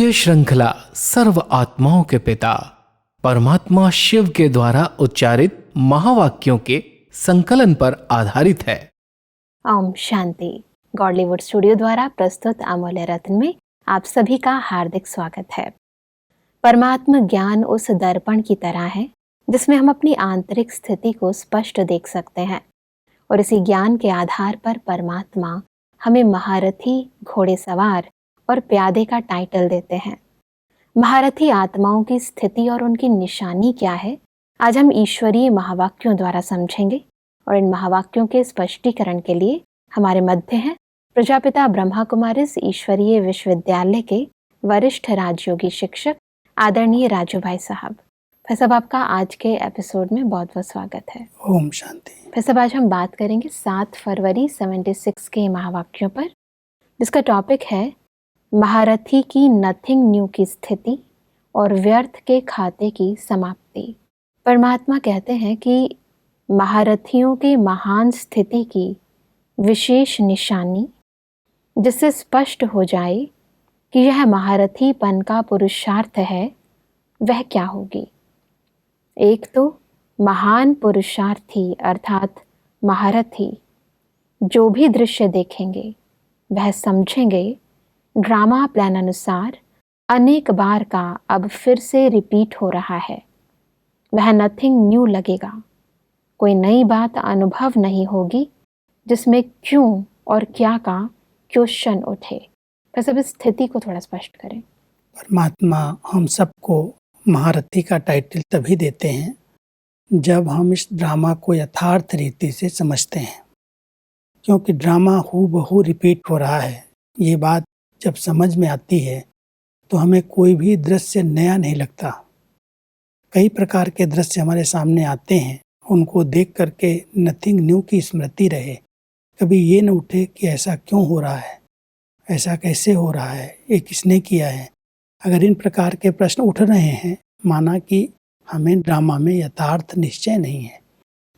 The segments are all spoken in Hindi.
ये श्रृंखला सर्व आत्माओं के पिता परमात्मा शिव के द्वारा उच्चारित महावाक्यों के संकलन पर आधारित है। ओम शांति। गॉडलीवुड स्टूडियो द्वारा प्रस्तुत अमूल्य रत्न में आप सभी का हार्दिक स्वागत है। परमात्मा ज्ञान उस दर्पण की तरह है जिसमें हम अपनी आंतरिक स्थिति को स्पष्ट देख सकते हैं, और इसी ज्ञान के आधार पर परमात्मा हमें महारथी, घोड़ेसवार और प्यादे का टाइटल देते हैं। महारथी आत्माओं की स्थिति और उनकी निशानी क्या है, आज हम ईश्वरीय महावाक्यों द्वारा समझेंगे। और इन महावाक्यों के स्पष्टीकरण के लिए हमारे मध्य हैं प्रजापिता ब्रह्मा कुमारिस ईश्वरीय विश्वविद्यालय के वरिष्ठ राजयोगी शिक्षक आदरणीय राजू भाई साहब। फिर सब आपका आज के एपिसोड में बहुत बहुत स्वागत है। ओम शांति। फिर सब आज हम बात करेंगे 7 फरवरी 76 के महावाक्यों पर, जिसका टॉपिक है महारथी की नथिंग न्यू की स्थिति और व्यर्थ के खाते की समाप्ति। परमात्मा कहते हैं कि महारथियों के महान स्थिति की विशेष निशानी, जिससे स्पष्ट हो जाए कि यह महारथीपन का पुरुषार्थ है, वह क्या होगी। एक तो महान पुरुषार्थी अर्थात महारथी जो भी दृश्य देखेंगे वह समझेंगे ड्रामा प्लान अनुसार अनेक बार का अब फिर से रिपीट हो रहा है। वह नथिंग न्यू लगेगा, कोई नई बात अनुभव नहीं होगी जिसमें क्यों और क्या का क्वेश्चन उठे। फिर सब इस स्थिति को थोड़ा स्पष्ट करें। परमात्मा हम सबको महारथी का टाइटल तभी देते हैं जब हम इस ड्रामा को यथार्थ रीति से समझते हैं, क्योंकि ड्रामा हूबहू रिपीट हो रहा है। ये बात जब समझ में आती है तो हमें कोई भी दृश्य नया नहीं लगता। कई प्रकार के दृश्य हमारे सामने आते हैं, उनको देख करके नथिंग न्यू की स्मृति रहे। कभी ये न उठे कि ऐसा क्यों हो रहा है, ऐसा कैसे हो रहा है, ये किसने किया है। अगर इन प्रकार के प्रश्न उठ रहे हैं, माना कि हमें ड्रामा में यथार्थ निश्चय नहीं है।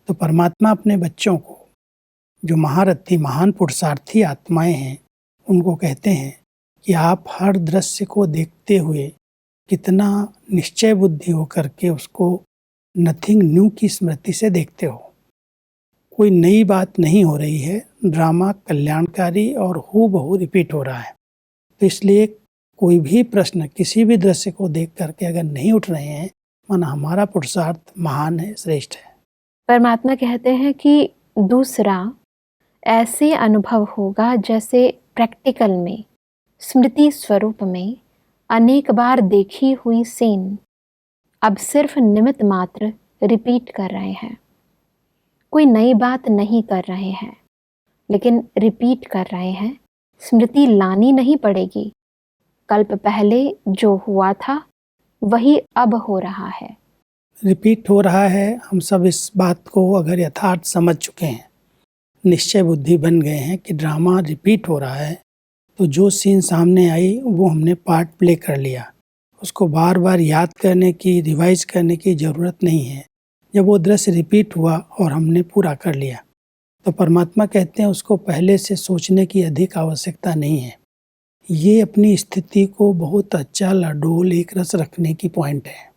तो परमात्मा अपने बच्चों को, जो महारथी महान पुरुषार्थी आत्माएं हैं, उनको कहते हैं कि आप हर दृश्य को देखते हुए कितना निश्चय बुद्धि हो करके उसको नथिंग न्यू की स्मृति से देखते हो। कोई नई बात नहीं हो रही है, ड्रामा कल्याणकारी और हूबहू रिपीट हो रहा है। तो इसलिए कोई भी प्रश्न किसी भी दृश्य को देख करके अगर नहीं उठ रहे हैं, माना हमारा पुरुषार्थ महान है, श्रेष्ठ है। परमात्मा कहते हैं कि दूसरा ऐसे अनुभव होगा जैसे प्रैक्टिकल में, स्मृति स्वरूप में अनेक बार देखी हुई सीन अब सिर्फ निमित्त मात्र रिपीट कर रहे हैं। कोई नई बात नहीं कर रहे हैं, लेकिन रिपीट कर रहे हैं। स्मृति लानी नहीं पड़ेगी। कल्प पहले जो हुआ था वही अब हो रहा है, रिपीट हो रहा है। हम सब इस बात को अगर यथार्थ समझ चुके हैं, निश्चय बुद्धि बन गए हैं कि ड्रामा रिपीट हो रहा है, तो जो सीन सामने आई वो हमने पार्ट प्ले कर लिया। उसको बार बार याद करने की, रिवाइज करने की ज़रूरत नहीं है। जब वो दृश्य रिपीट हुआ और हमने पूरा कर लिया, तो परमात्मा कहते हैं उसको पहले से सोचने की अधिक आवश्यकता नहीं है। ये अपनी स्थिति को बहुत अच्छा लडोल एक रस रखने की पॉइंट है।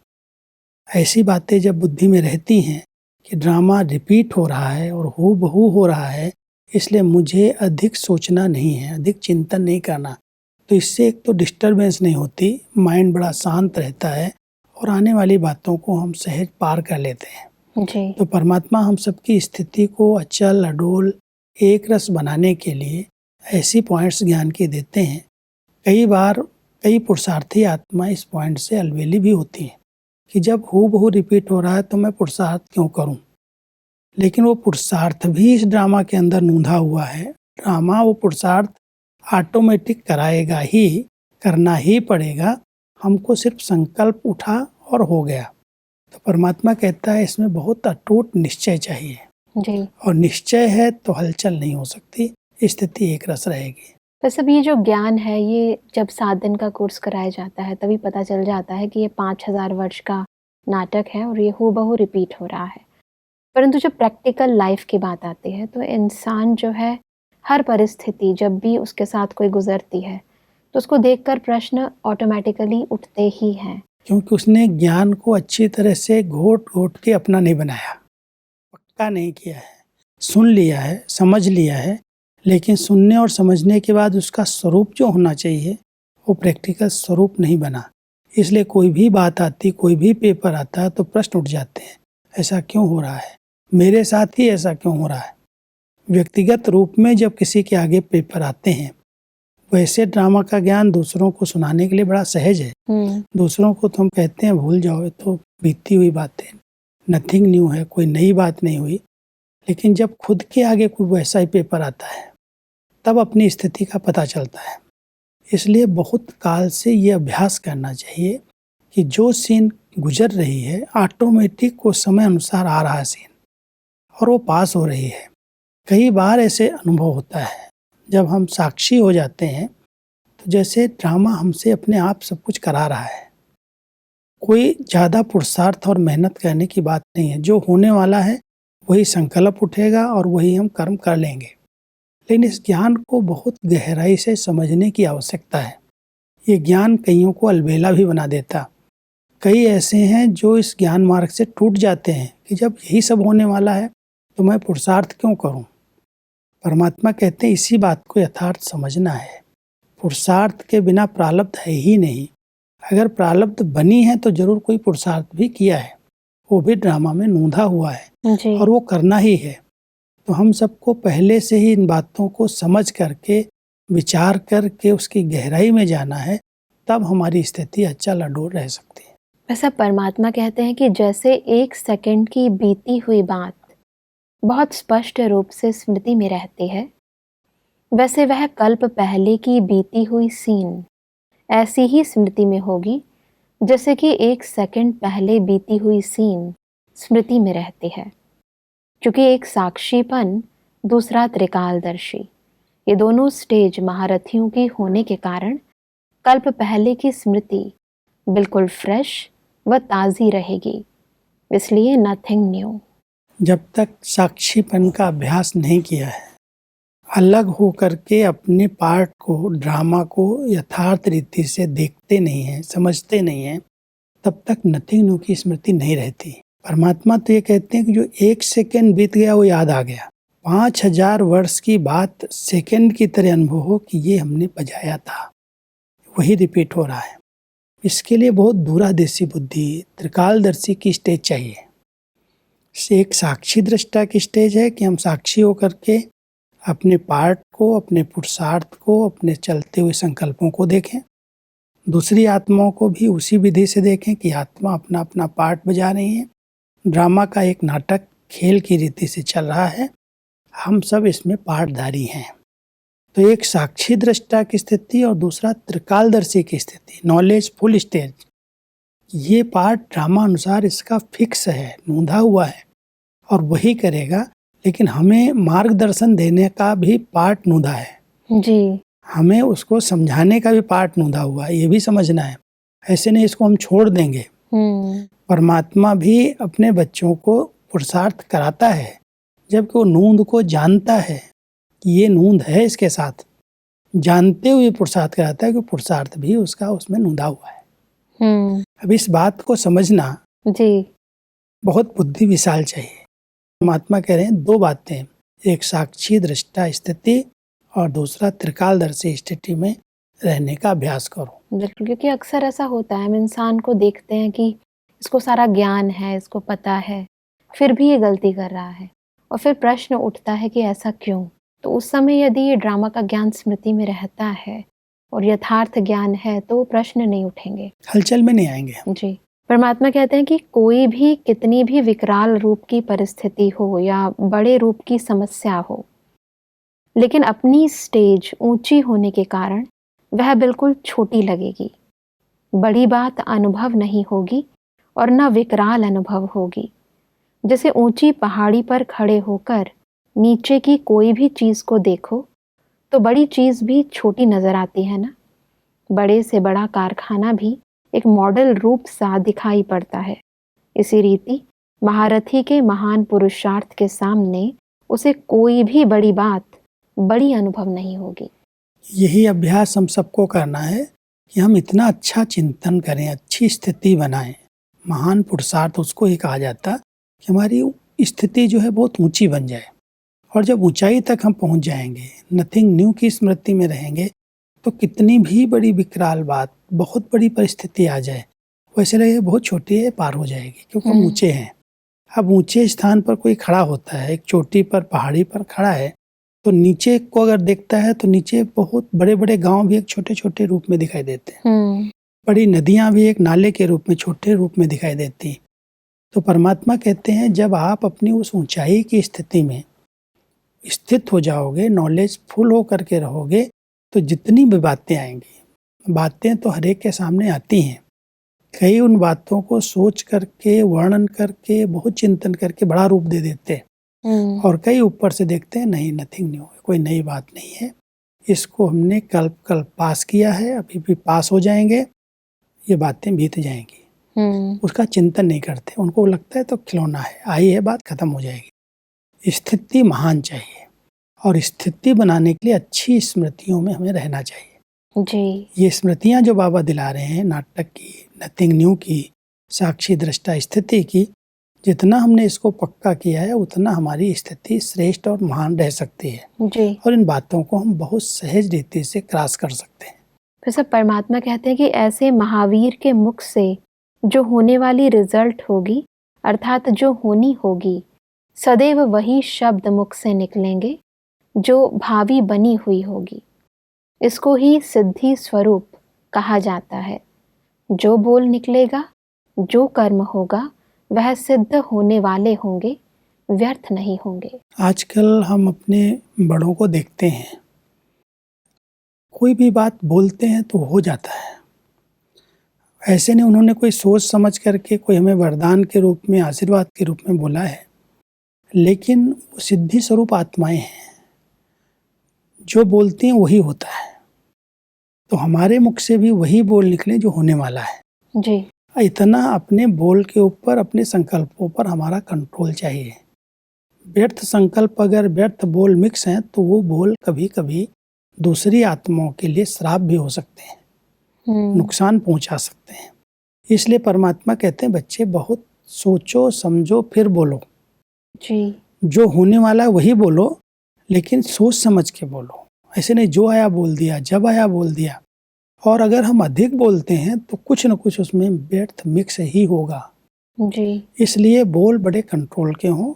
ऐसी बातें जब बुद्धि में रहती हैं कि ड्रामा रिपीट हो रहा है और हूबहू हो रहा है, इसलिए मुझे अधिक सोचना नहीं है, अधिक चिंतन नहीं करना, तो इससे एक तो डिस्टर्बेंस नहीं होती, माइंड बड़ा शांत रहता है और आने वाली बातों को हम सहज पार कर लेते हैं जी। तो परमात्मा हम सबकी स्थिति को अचल अडोल एक रस बनाने के लिए ऐसी पॉइंट्स ज्ञान के देते हैं। कई बार कई पुरुषार्थी आत्मा इस पॉइंट से अलबेली भी होती हैं कि जब हूबहू रिपीट हो रहा है तो मैं पुरुषार्थ क्यों करूं। लेकिन वो पुरुषार्थ भी इस ड्रामा के अंदर नूंधा हुआ है। ड्रामा वो पुरुषार्थ ऑटोमेटिक कराएगा ही, करना ही पड़ेगा। हमको सिर्फ संकल्प उठा और हो गया। तो परमात्मा कहता है इसमें बहुत अटूट निश्चय चाहिए जी। और निश्चय है तो हलचल नहीं हो सकती, स्थिति एक रस रहेगी। तो सब ये जो ज्ञान है, ये जब 7 दिन का कोर्स कराया जाता है तभी पता चल जाता है कि ये 5000 वर्ष का नाटक है और ये हूबहू रिपीट हो रहा है। परंतु जब प्रैक्टिकल लाइफ की बात आती है तो इंसान जो है, हर परिस्थिति जब भी उसके साथ कोई गुजरती है तो उसको देखकर प्रश्न ऑटोमेटिकली उठते ही हैं। क्योंकि उसने ज्ञान को अच्छी तरह से घोट घोट के अपना नहीं बनाया, पक्का नहीं किया है। सुन लिया है, समझ लिया है, लेकिन सुनने और समझने के बाद उसका स्वरूप जो होना चाहिए वो प्रैक्टिकल स्वरूप नहीं बना। इसलिए कोई भी बात आती, कोई भी पेपर आता है तो प्रश्न उठ जाते हैं, ऐसा क्यों हो रहा है, मेरे साथ ही ऐसा क्यों हो रहा है। व्यक्तिगत रूप में जब किसी के आगे पेपर आते हैं, वैसे ड्रामा का ज्ञान दूसरों को सुनाने के लिए बड़ा सहज है। दूसरों को तो हम कहते हैं भूल जाओ, तो बीती हुई बातें, नथिंग न्यू है, कोई नई बात नहीं हुई। लेकिन जब खुद के आगे कोई वैसा ही पेपर आता है तब अपनी स्थिति का पता चलता है। इसलिए बहुत काल से ये अभ्यास करना चाहिए कि जो सीन गुजर रही है ऑटोमेटिक वो समय अनुसार आ रहा है सीन और वो पास हो रही है। कई बार ऐसे अनुभव होता है जब हम साक्षी हो जाते हैं तो जैसे ड्रामा हमसे अपने आप सब कुछ करा रहा है। कोई ज़्यादा पुरुषार्थ और मेहनत करने की बात नहीं है, जो होने वाला है वही संकल्प उठेगा और वही हम कर्म कर लेंगे। लेकिन इस ज्ञान को बहुत गहराई से समझने की आवश्यकता है। ये ज्ञान कईयों को अलबेला भी बना देता। कई ऐसे हैं जो इस ज्ञान मार्ग से टूट जाते हैं कि जब यही सब होने वाला है तो मैं पुरुषार्थ क्यों करूं। परमात्मा कहते हैं इसी बात को यथार्थ समझना है। पुरुषार्थ के बिना प्रारब्ध है ही नहीं। अगर प्रारब्ध बनी है तो जरूर कोई पुरुषार्थ भी किया है, वो भी ड्रामा में नूंधा हुआ है जी। और वो करना ही है। तो हम सबको पहले से ही इन बातों को समझ करके, विचार करके उसकी गहराई में जाना है, तब हमारी स्थिति अचल अडोल रह सकती है। वैसा परमात्मा कहते हैं कि जैसे 1 सेकंड की बीती हुई बात बहुत स्पष्ट रूप से स्मृति में रहती है, वैसे वह कल्प पहले की बीती हुई सीन ऐसी ही स्मृति में होगी जैसे कि 1 सेकंड पहले बीती हुई सीन स्मृति में रहती है। क्योंकि एक साक्षीपन, दूसरा त्रिकालदर्शी, ये दोनों स्टेज महारथियों की होने के कारण कल्प पहले की स्मृति बिल्कुल फ्रेश व ताज़ी रहेगी। इसलिए नथिंग न्यू। जब तक साक्षीपन का अभ्यास नहीं किया है, अलग हो करके अपने पार्ट को, ड्रामा को यथार्थ रीति से देखते नहीं हैं, समझते नहीं हैं, तब तक नथिंग न्यू की स्मृति नहीं रहती। परमात्मा तो ये कहते हैं कि जो 1 सेकंड बीत गया वो याद आ गया। 5000 वर्ष की बात सेकंड की तरह अनुभव हो कि ये हमने बजाया था, वही रिपीट हो रहा है। इसके लिए बहुत दूरदर्शी बुद्धि, त्रिकालदर्शी की स्टेज चाहिए। एक साक्षी दृष्टा की स्टेज है कि हम साक्षी होकर के अपने पार्ट को, अपने पुरुषार्थ को, अपने चलते हुए संकल्पों को देखें। दूसरी आत्माओं को भी उसी विधि से देखें कि आत्मा अपना अपना पार्ट बजा रही है। ड्रामा का एक नाटक खेल की रीति से चल रहा है, हम सब इसमें पार्टधारी हैं। तो एक साक्षी दृष्टा की स्थिति और दूसरा त्रिकालदर्शी की स्थिति, नॉलेज फुल स्टेज। ये पार्ट ड्रामा अनुसार इसका फिक्स है, नूंधा हुआ है और वही करेगा, लेकिन हमें मार्गदर्शन देने का भी पार्ट नूंधा है जी। हमें उसको समझाने का भी पार्ट नूंधा हुआ है, ये भी समझना है। ऐसे नहीं इसको हम छोड़ देंगे। परमात्मा भी अपने बच्चों को पुरुषार्थ कराता है, जबकि वो नूंद को जानता है कि ये नूंद है इसके साथ, जानते हुए पुरुषार्थ कराता है कि पुरुषार्थ भी उसका उसमें नूंधा हुआ है। अब इस बात को समझना जी बहुत बुद्धि विशाल चाहिए। परमात्मा कह रहे हैं 2 बातें, एक साक्षी दृष्टा स्थिति और दूसरा त्रिकालदर्शी स्थिति में रहने का अभ्यास करो। बिल्कुल, क्योंकि अक्सर ऐसा होता है, हम इंसान को देखते हैं कि इसको सारा ज्ञान है, इसको पता है, फिर भी ये गलती कर रहा है और फिर प्रश्न उठता है कि ऐसा क्यों। तो उस समय यदि ये ड्रामा का ज्ञान स्मृति में रहता है और यथार्थ ज्ञान है तो प्रश्न नहीं उठेंगे, हलचल में नहीं आएंगे। जी। परमात्मा कहते हैं कि कोई भी कितनी भी विकराल रूप की परिस्थिति हो या बड़े रूप की समस्या हो, लेकिन अपनी स्टेज ऊंची होने के कारण वह बिल्कुल छोटी लगेगी। बड़ी बात अनुभव नहीं होगी और न विकराल अनुभव होगी। जैसे ऊंची पहाड़ी पर खड़े होकर नीचे की कोई भी चीज को देखो तो बड़ी चीज भी छोटी नजर आती है ना। बड़े से बड़ा कारखाना भी एक मॉडल रूप सा दिखाई पड़ता है। इसी रीति महारथी के महान पुरुषार्थ के सामने उसे कोई भी बड़ी बात बड़ी अनुभव नहीं होगी। यही अभ्यास हम सबको करना है कि हम इतना अच्छा चिंतन करें, अच्छी स्थिति बनाएं। महान पुरुषार्थ उसको ही कहा जाता कि हमारी स्थिति जो है बहुत ऊंची बन जाए, और जब ऊंचाई तक हम पहुंच जाएंगे, नथिंग न्यू की स्मृति में रहेंगे, तो कितनी भी बड़ी विकराल बात, बहुत बड़ी परिस्थिति आ जाए, वैसे लगे बहुत छोटी है, पार हो जाएगी, क्योंकि हम ऊंचे हैं। अब ऊंचे स्थान पर कोई खड़ा होता है, एक चोटी पर, पहाड़ी पर खड़ा है, तो नीचे को अगर देखता है तो नीचे बहुत बड़े बड़े गांव भी एक छोटे छोटे रूप में दिखाई देते हैं। बड़ी नदियां भी एक नाले के रूप में, छोटे रूप में दिखाई देती। तो परमात्मा कहते हैं जब आप अपनी उस ऊंचाई की स्थिति में स्थित हो जाओगे, नॉलेज फुल हो करके रहोगे, तो जितनी भी बातें आएंगी, बातें तो हर एक के सामने आती हैं, कई उन बातों को सोच करके, वर्णन करके, बहुत चिंतन करके बड़ा रूप दे देते हैं, और कई ऊपर से देखते हैं नहीं, नथिंग न्यू है, कोई नई बात नहीं है, इसको हमने कल पास किया है, अभी भी पास हो जाएंगे, ये बातें बीत जाएंगी। उसका चिंतन नहीं करते, उनको लगता है तो खिलौना है, आई है बात, खत्म हो जाएगी। स्थिति महान चाहिए, और स्थिति बनाने के लिए अच्छी स्मृतियों में हमें रहना चाहिए जी। ये स्मृतियां जो बाबा दिला रहे हैं, नाटक की, नथिंग न्यू की, साक्षी दृष्टा स्थिति की, जितना हमने इसको पक्का किया है उतना हमारी स्थिति श्रेष्ठ और महान रह सकती है जी। और इन बातों को हम बहुत सहज रीति से क्रॉस कर सकते हैं। फिर सब परमात्मा कहते हैं कि ऐसे महावीर के मुख से जो होने वाली रिजल्ट होगी, अर्थात जो होनी होगी, सदैव वही शब्द मुख से निकलेंगे जो भावी बनी हुई होगी। इसको ही सिद्धि स्वरूप कहा जाता है। जो बोल निकलेगा, जो कर्म होगा, वह सिद्ध होने वाले होंगे, व्यर्थ नहीं होंगे। आजकल हम अपने बड़ों को देखते हैं, कोई भी बात बोलते हैं तो हो जाता है। ऐसे नहीं उन्होंने कोई सोच समझ करके कोई हमें वरदान के रूप में, आशीर्वाद के रूप में बोला है, लेकिन वो सिद्धि स्वरूप आत्माएं हैं, जो बोलती हैं वही होता है। तो हमारे मुख से भी वही बोल निकले जो होने वाला है जी। इतना अपने बोल के ऊपर, अपने संकल्पों पर हमारा कंट्रोल चाहिए। व्यर्थ संकल्प, अगर व्यर्थ बोल मिक्स हैं तो वो बोल कभी कभी दूसरी आत्माओं के लिए श्राप भी हो सकते हैं, नुकसान पहुंचा सकते हैं। इसलिए परमात्मा कहते हैं बच्चे बहुत सोचो समझो फिर बोलो जी। जो होने वाला है वही बोलो, लेकिन सोच समझ के बोलो। ऐसे नहीं जो आया बोल दिया, जब आया बोल दिया। और अगर हम अधिक बोलते हैं तो कुछ न कुछ उसमें व्यर्थ मिक्स ही होगा जी। इसलिए बोल बड़े कंट्रोल के हों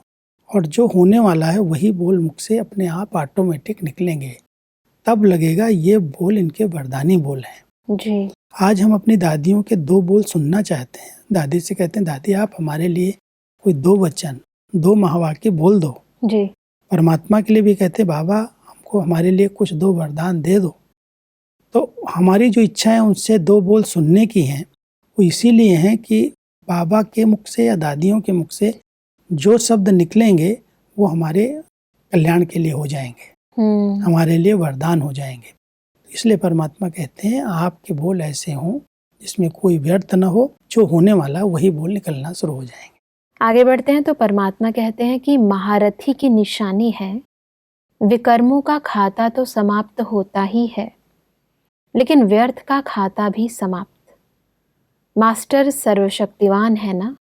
और जो होने वाला है वही बोल मुख से अपने आप ऑटोमेटिक निकलेंगे। तब लगेगा ये बोल इनके वरदानी बोल हैं। जी। आज हम अपनी दादियों के 2 बोल सुनना चाहते हैं। दादी से कहते हैं दादी आप हमारे लिए कोई 2 वचन, 2 महावाक्य बोल दो। जी। परमात्मा के लिए भी कहते हैं बाबा हमको हमारे लिए कुछ 2 वरदान दे दो। तो हमारी जो इच्छा है उनसे 2 बोल सुनने की हैं, वो इसीलिए हैं कि बाबा के मुख से या दादियों के मुख से जो शब्द निकलेंगे वो हमारे कल्याण के लिए हो जाएंगे, हमारे लिए वरदान हो जाएंगे। इसलिए परमात्मा कहते हैं आपके बोल ऐसे हों जिसमें कोई व्यर्थ न हो, जो होने वाला वही बोल निकलना शुरू हो जाएंगे। आगे बढ़ते हैं तो परमात्मा कहते हैं कि महारथी की निशानी है, विकर्मों का खाता तो समाप्त होता ही है, लेकिन व्यर्थ का खाता भी समाप्त। मास्टर सर्वशक्तिवान है ना,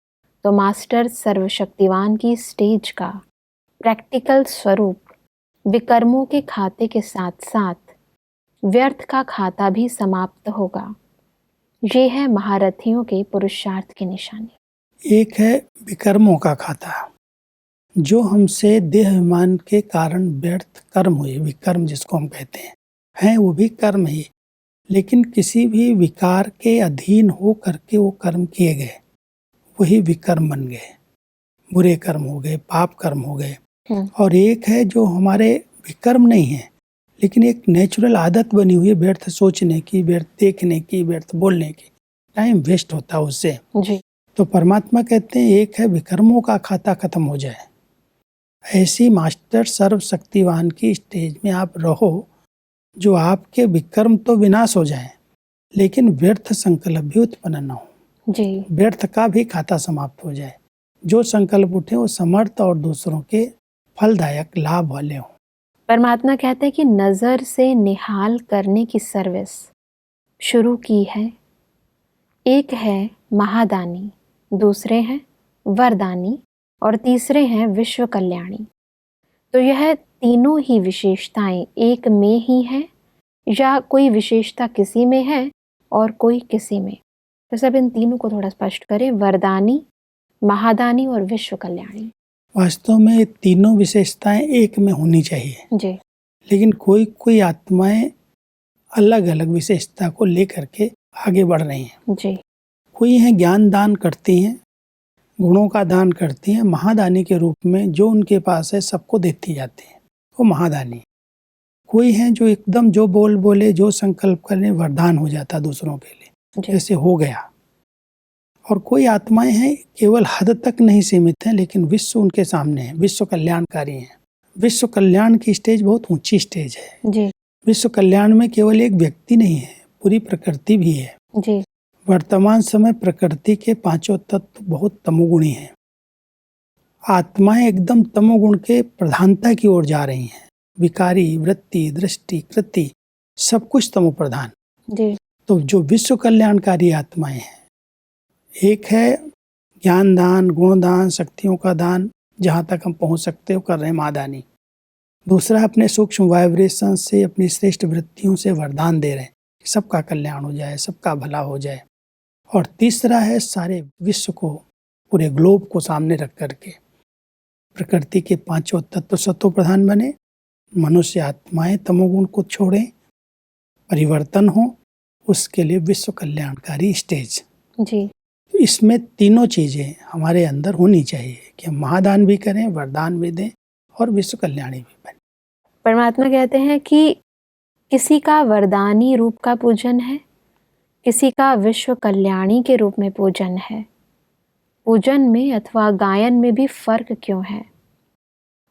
तो मास्टर सर्वशक्तिवान की स्टेज का प्रैक्टिकल स्वरूप विकर्मों के खाते के साथ साथ व्यर्थ का खाता भी समाप्त होगा। ये है महारथियों के पुरुषार्थ की निशानी। एक है विकर्मों का खाता, जो हमसे देह अभिमान के कारण व्यर्थ कर्म हुए, विकर्म जिसको हम कहते हैं वो भी कर्म ही, लेकिन किसी भी विकार के अधीन हो करके वो कर्म किए गए, वही विकर्म बन गए, बुरे कर्म हो गए, पाप कर्म हो गए। और एक है जो हमारे विकर्म नहीं है, लेकिन एक नेचुरल आदत बनी हुई है व्यर्थ सोचने की, व्यर्थ देखने की, व्यर्थ बोलने की, टाइम वेस्ट होता है उससे जी। तो परमात्मा कहते हैं एक है विकर्मों का खाता खत्म हो जाए। ऐसी मास्टर सर्वशक्तिवान की स्टेज में आप रहो जो आपके विकर्म तो विनाश हो जाए, लेकिन व्यर्थ संकल्प भी उत्पन्न न हो जी। व्यर्थ का भी खाता समाप्त हो जाए। जो संकल्प उठे वो समर्थ और दूसरों के फलदायक लाभ वाले हों। परमात्मा कहते हैं कि नज़र से निहाल करने की सर्विस शुरू की है। एक है महादानी, दूसरे हैं वरदानी और तीसरे हैं विश्व कल्याणी। तो यह तीनों ही विशेषताएं एक में ही हैं या कोई विशेषता किसी में है और कोई किसी में? तो सब इन तीनों को थोड़ा स्पष्ट करें, वरदानी, महादानी और विश्व कल्याणी। वास्तव में तीनों विशेषताएं एक में होनी चाहिए, जी लेकिन कोई कोई आत्माएं अलग अलग विशेषता को लेकर के आगे बढ़ रही हैं। जी कोई हैं ज्ञान दान करती हैं, गुणों का दान करती हैं महादानी के रूप में, जो उनके पास है सबको देती जाती हैं, वो महादानी। कोई हैं जो एकदम जो बोले जो संकल्प करें वरदान हो जाता दूसरों के लिए, जी जैसे हो गया। और कोई आत्माएं हैं केवल हद तक नहीं सीमित हैं, लेकिन विश्व उनके सामने है, विश्व कल्याणकारी हैं। विश्व कल्याण की स्टेज बहुत ऊंची स्टेज है। जी विश्व कल्याण में केवल एक व्यक्ति नहीं है, पूरी प्रकृति भी है। जी वर्तमान समय प्रकृति के पांचों तत्व बहुत तमोगुणी हैं। आत्माएं एकदम तमोगुण के प्रधानता की ओर जा रही हैं। विकारी, वृत्ति, दृष्टि, कृति सब कुछ तमो प्रधान। जी तो जो विश्व कल्याणकारी आत्माएं हैं, एक है ज्ञान दान, गुण दान, शक्तियों का दान, जहाँ तक हम पहुँच सकते हो कर रहे हैं महादानी। दूसरा अपने सूक्ष्म वाइब्रेशन से, अपनी श्रेष्ठ वृत्तियों से वरदान दे रहे हैं कि सबका कल्याण हो जाए, सबका भला हो जाए। और तीसरा है सारे विश्व को, पूरे ग्लोब को सामने रख करके प्रकृति के पांचों तत्व सत्व प्रधान बने, मनुष्य आत्माएं तमोगुण को छोड़ें, परिवर्तन हो, उसके लिए विश्व कल्याणकारी स्टेज। जी तो इसमें तीनों चीजें हमारे अंदर होनी चाहिए कि हम महादान भी करें, वरदान भी दें और विश्व कल्याणी भी बने। परमात्मा कहते हैं कि किसी का वरदानी रूप का पूजन है, किसी का विश्व कल्याणी के रूप में पूजन है। पूजन में अथवा गायन में भी फर्क क्यों है?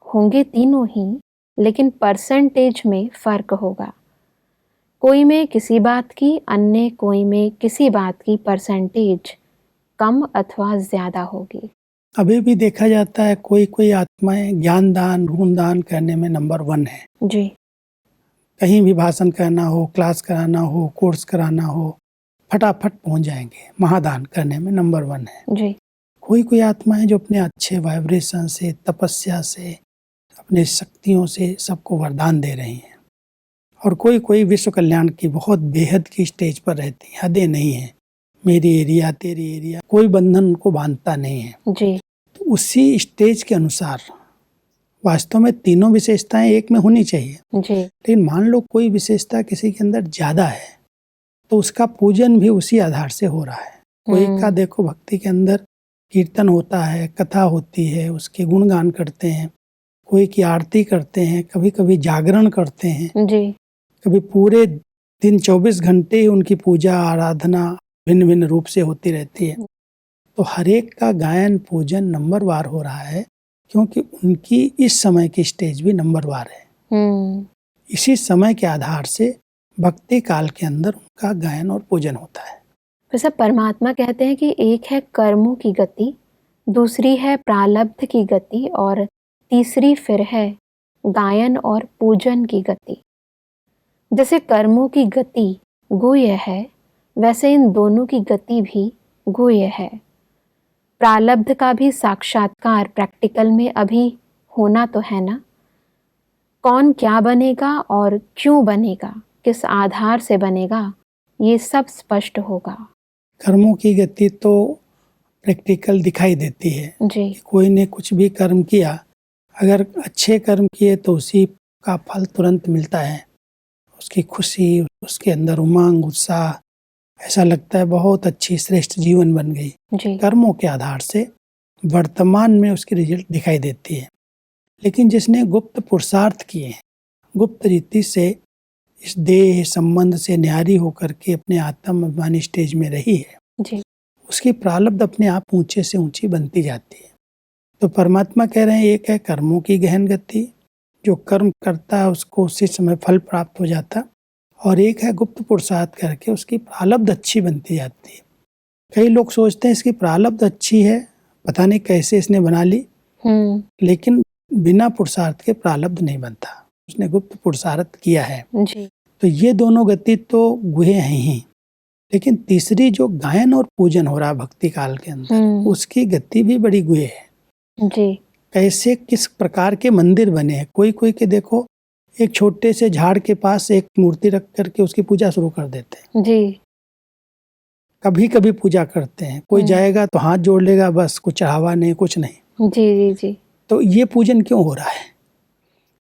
होंगे तीनों ही, लेकिन परसेंटेज में फर्क होगा। कोई में किसी बात की, अन्य कोई में किसी बात की परसेंटेज कम अथवा ज्यादा होगी। अभी भी देखा जाता है कोई कोई आत्माएं ज्ञान दान, गुण दान करने में नंबर 1 है। जी कहीं भी भाषण करना हो, क्लास कराना हो, कोर्स कराना हो, फटाफट पहुंच जाएंगे। महादान करने में नंबर 1 है। जी कोई कोई आत्माएं जो अपने अच्छे वाइब्रेशन से, तपस्या से, अपने शक्तियों से सबको वरदान दे रही हैं। और कोई कोई विश्व कल्याण की बहुत बेहद की स्टेज पर रहती हैं, हदें नहीं है, मेरी एरिया तेरी एरिया, कोई बंधन उनको बांधता नहीं है। जी तो उसी स्टेज के अनुसार वास्तव में तीनों विशेषताएं एक में होनी चाहिए, जी लेकिन मान लो कोई विशेषता किसी के अंदर ज्यादा है तो उसका पूजन भी उसी आधार से हो रहा है। कोई का देखो भक्ति के अंदर कीर्तन होता है, कथा होती है, उसके गुणगान करते हैं, कोई की आरती करते हैं, कभी कभी जागरण करते हैं, जी कभी पूरे दिन 24 घंटे उनकी पूजा आराधना भिन्न भिन्न रूप से होती रहती है। तो हर एक का गायन पूजन नंबरवार हो रहा है, क्योंकि उनकी इस समय की स्टेज भी नंबरवार है। इसी समय के आधार से भक्ति काल के अंदर उनका गायन और पूजन होता है। तो सब परमात्मा कहते हैं कि एक है कर्मों की गति, दूसरी है प्रारब्ध की गति और तीसरी फिर है गायन और पूजन की गति। जैसे कर्मों की गति गुह्य है, वैसे इन दोनों की गति भी गुह्य है। प्रारब्ध का भी साक्षात्कार प्रैक्टिकल में अभी होना तो है ना। कौन क्या बनेगा और क्यों बनेगा, किस आधार से बनेगा, ये सब स्पष्ट होगा। कर्मों की गति तो प्रैक्टिकल दिखाई देती है जी कि कोई ने कुछ भी कर्म किया, अगर अच्छे कर्म किए तो उसी का फल तुरंत मिलता है। उसकी खुशी, उसके अंदर उमंग, उत्साह, ऐसा लगता है बहुत अच्छी श्रेष्ठ जीवन बन गई। जी कर्मों के आधार से वर्तमान में उसकी रिजल्ट दिखाई देती है। लेकिन जिसने गुप्त पुरुषार्थ किए, गुप्त रीति से इस देह संबंध से न्यारी होकर के अपने आत्म अभिमानी स्टेज में रही है, जी उसकी प्रारब्ध अपने आप ऊंचे से ऊंची बनती जाती है। तो परमात्मा कह रहे हैं एक है कर्मों की गहन गति, जो कर्म करता है उसको उसी समय फल प्राप्त हो जाता, और एक है गुप्त पुरुषार्थ करके उसकी प्रारब्ध अच्छी बनती जाती है। कई लोग सोचते हैं इसकी प्रारब्ध अच्छी है, पता नहीं कैसे इसने बना ली, लेकिन बिना पुरुषार्थ के प्रारब्ध नहीं बनता। उसने गुप्त पुरुषार्थ किया है। जी। तो ये दोनों गति तो गुहे हैं ही, लेकिन तीसरी जो गायन और पूजन हो रहा भक्ति काल के अंदर, उसकी गति भी बड़ी गुहे है। जी। कैसे किस प्रकार के मंदिर बने हैं। कोई कोई के देखो एक छोटे से झाड़ के पास एक मूर्ति रख करके उसकी पूजा शुरू कर देते हैं। जी। कभी कभी पूजा करते हैं, कोई जाएगा तो हाथ जोड़ लेगा, बस कुछ चढ़ावा नहीं, कुछ नहीं। जी जी जी। तो ये पूजन क्यों हो रहा है?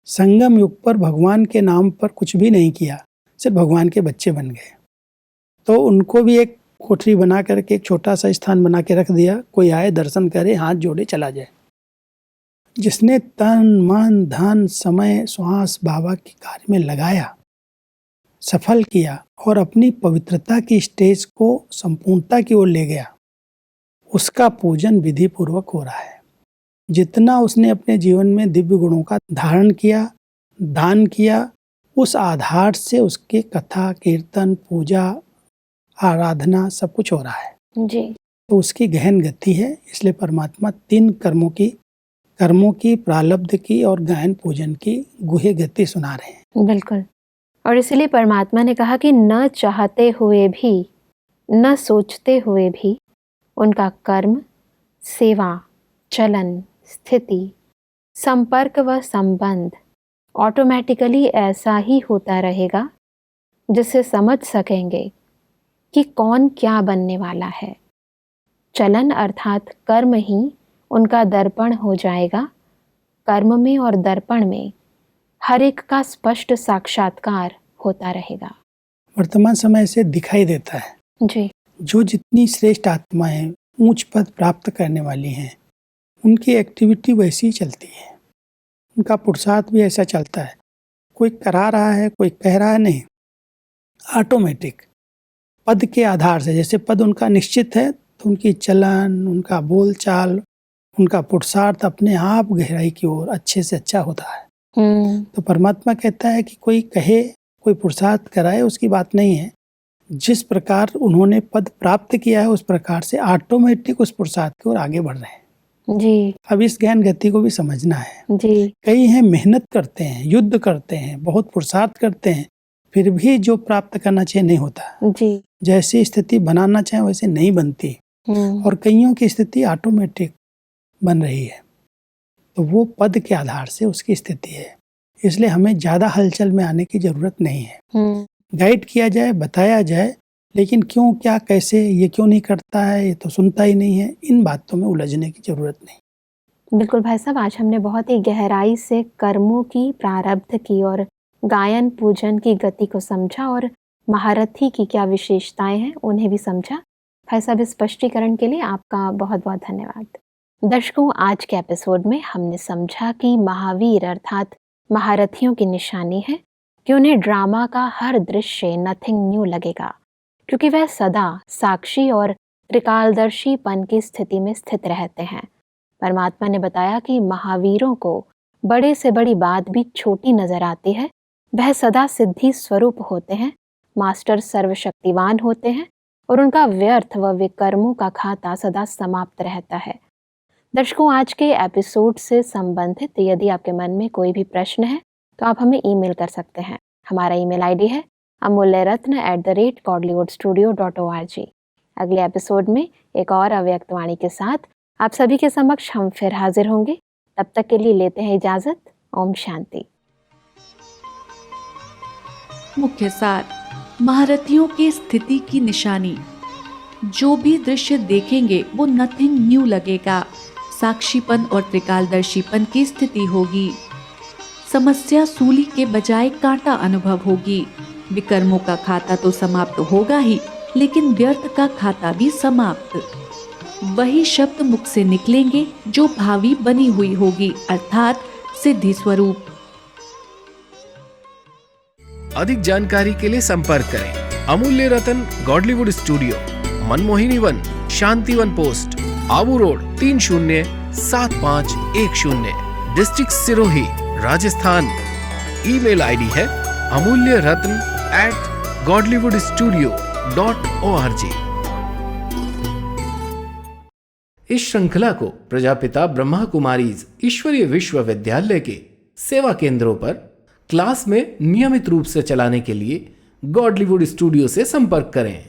संगम युग पर भगवान के नाम पर कुछ भी नहीं किया, सिर्फ भगवान के बच्चे बन गए। तो उनको भी एक कोठरी बना करके एक छोटा सा स्थान बना के रख दिया, कोई आए दर्शन करे, हाथ जोड़े, चला जाए। जिसने तन मन धन समय श्वास बाबा के कार्य में लगाया, सफल किया और अपनी पवित्रता की स्टेज को संपूर्णता की ओर ले गया, उसका पूजन विधि पूर्वक हो रहा है। जितना उसने अपने जीवन में दिव्य गुणों का धारण किया, दान किया, उस आधार से उसके कथा कीर्तन पूजा आराधना सब कुछ हो रहा है। जी। तो उसकी गहन गति है। इसलिए परमात्मा 3 कर्मों की प्रारब्ध की और गायन पूजन की गुहे गति सुना रहे हैं। बिल्कुल। और इसलिए परमात्मा ने कहा कि न चाहते हुए भी, न सोचते हुए भी उनका कर्म, सेवा, चलन, स्थिति, संपर्क व संबंध ऑटोमेटिकली ऐसा ही होता रहेगा जिससे समझ सकेंगे कि कौन क्या बनने वाला है। चलन अर्थात कर्म ही उनका दर्पण हो जाएगा। कर्म में और दर्पण में हर एक का स्पष्ट साक्षात्कार होता रहेगा। वर्तमान समय से दिखाई देता है जी। जो जितनी श्रेष्ठ आत्माएं उच्च पद प्राप्त करने वाली हैं, उनकी एक्टिविटी वैसी ही चलती है, उनका पुरुषार्थ भी ऐसा चलता है। कोई करा रहा है, कोई कह रहा है नहीं, ऑटोमेटिक पद के आधार से। जैसे पद उनका निश्चित है तो उनकी चलन, उनका बोलचाल, उनका पुरुषार्थ अपने आप गहराई की ओर अच्छे से अच्छा होता है। तो परमात्मा कहता है कि कोई कहे, कोई पुरुषार्थ कराए, उसकी बात नहीं है। जिस प्रकार उन्होंने पद प्राप्त किया है उस प्रकार से ऑटोमेटिक उस पुरुषार्थ की ओर आगे बढ़ रहे हैं। जी। अब इस ज्ञान गति को भी समझना है। जी। कई हैं मेहनत करते हैं, युद्ध करते हैं, बहुत पुरुषार्थ करते हैं, फिर भी जो प्राप्त करना चाहिए नहीं होता। जी। जैसी स्थिति बनाना चाहे वैसे नहीं बनती। और कईयों की स्थिति ऑटोमेटिक बन रही है, तो वो पद के आधार से उसकी स्थिति है। इसलिए हमें ज्यादा हलचल में आने की जरूरत नहीं है। गाइड किया जाए, बताया जाए, लेकिन क्यों, क्या, कैसे, ये क्यों नहीं करता है, ये तो सुनता ही नहीं है, इन बातों में उलझने की जरूरत नहीं। बिल्कुल भाई साहब, आज हमने बहुत ही गहराई से कर्मों की, प्रारब्ध की और गायन पूजन की गति को समझा और महारथी की क्या विशेषताएं हैं उन्हें भी समझा। भाई साहब, इस स्पष्टीकरण के लिए आपका बहुत बहुत धन्यवाद। दर्शकों, आज के एपिसोड में हमने समझा कि महावीर अर्थात महारथियों की निशानी है कि उन्हें ड्रामा का हर दृश्य नथिंग न्यू लगेगा, क्योंकि वह सदा साक्षी और त्रिकालदर्शीपन की स्थिति में स्थित रहते हैं। परमात्मा ने बताया कि महावीरों को बड़े से बड़ी बात भी छोटी नजर आती है। वह सदा सिद्धि स्वरूप होते हैं, मास्टर सर्वशक्तिवान होते हैं और उनका व्यर्थ व विकर्मों का खाता सदा समाप्त रहता है। दर्शकों, आज के एपिसोड से संबंधित यदि आपके मन में कोई भी प्रश्न है तो आप हमें ईमेल कर सकते हैं। हमारा ईमेल आईडी है amulyaratna@godlywoodstudio.org। अगले एपिसोड में एक और अव्यक्त वाणी के साथ आप सभी के समक्ष हम फिर हाजिर होंगे। तब तक के लिए लेते हैं इजाजत। ओम शांति। मुख्य सार, महारथियों की स्थिति की निशानी। जो भी दृश्य देखेंगे वो नथिंग न्यू लगेगा, साक्षीपन और त्रिकालदर्शीपन की स्थिति होगी। समस्या सूली के बजाय कांटा अनुभव होगी। विकर्मों का खाता तो समाप्त होगा ही, लेकिन व्यर्थ का खाता भी समाप्त। वही शब्द मुख से निकलेंगे जो भावी बनी हुई होगी, अर्थात सिद्धि स्वरूप। अधिक जानकारी के लिए संपर्क करें Amulya Ratan Godlywood studio, Manmohini Van, Shantivan post, Abu road 307510, district Sirohi, Rajasthan. Email ID है amulyaratn@godlywoodstudio.org। इस श्रृंखला को प्रजापिता ब्रह्मा कुमारीज ईश्वरीय विश्वविद्यालय के सेवा केंद्रों पर क्लास में नियमित रूप से चलाने के लिए गॉडलीवुड स्टूडियो से संपर्क करें।